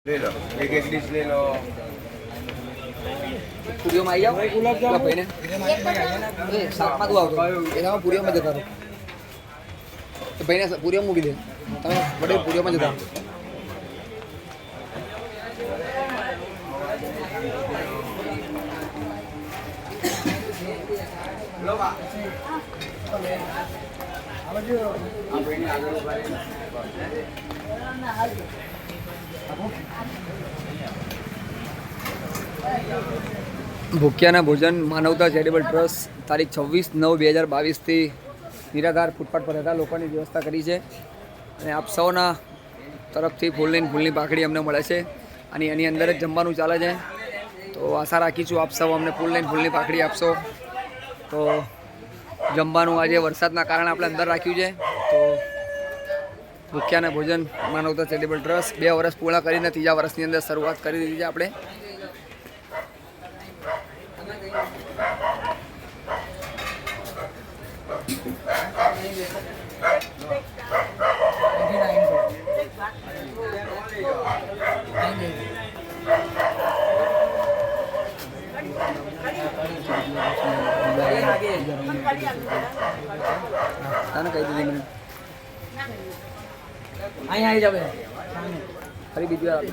ले लो एक डिश ले लो પૂરીઓમાં આવી જાઓ ગુલાબ ભાઈને શાકમાં તું આવતો એનામાં પૂરીઓમાં જતા રહો ભાઈને પૂરીઓમાં મૂકી દે તમે વડે પૂરીઓમાં જતા ભૂખ્યાના ભોજન માનવતા ચેરિટેબલ ટ્રસ્ટ તારીખ 26/9/2022 નિરાધાર ફૂટપાથ પર રહેતા લોકોની વ્યવસ્થા કરી છે અને આપ સૌના તરફથી ફૂલની પાકડી અમને મળે છે અને એની અંદર જ જમવાનું ચાલે છે. તો આશા રાખીશું આપ સૌ અમને ફૂલની પાકડી આપશો. તો જમવાનું આજે વરસાદના કારણે આપણે અંદર રાખ્યું છે. તો ભૂખ્યાના ભોજન માનવતા ચેરિટેબલ ટ્રસ્ટ 2 વર્ષ પૂર્ણ કરીને 3જા વર્ષની અંદર શરૂઆત કરી દીધી છે આપણે. કહી દીધી મને અહીં આવી જાવ ફરી બીજી વાર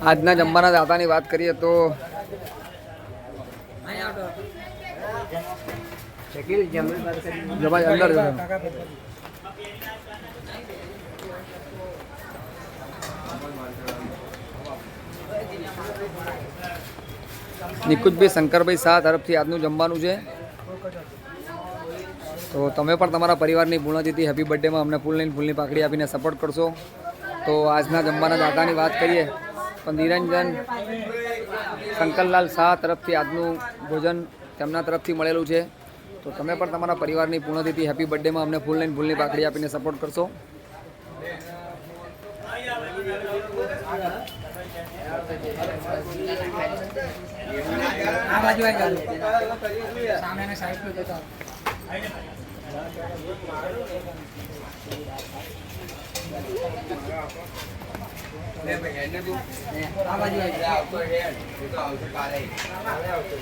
આજના જમવાના દાતાની વાત કરીએ તો અંદર નિકુંજભાઈ શંકરભાઈ શાહ તરફથી આજનું જમવાનું છે. તો તમે પણ તમારા પરિવારની પૂર્ણતિથિ હેપી બર્થડેમાં અમને ફૂલની પાકડી આપીને સપોર્ટ કરશો. તો આજના જમવાના દાતાની વાત કરીએ તો નિરંજન શંકરલાલ શાહ તરફથી આજનું ભોજન તેમના તરફથી મળેલું છે. તો તમે પણ તમારા પરિવારની પૂર્ણતિથિ હેપી બર્થડેમાં અમને ફૂલની પાકડી આપીને સપોર્ટ કરશો. આ બાજુ આવી જાવ સામેના સાઈડ પર જતા આ બાજુ આવી જાવ તો હે તો આવશે કાલે આવશે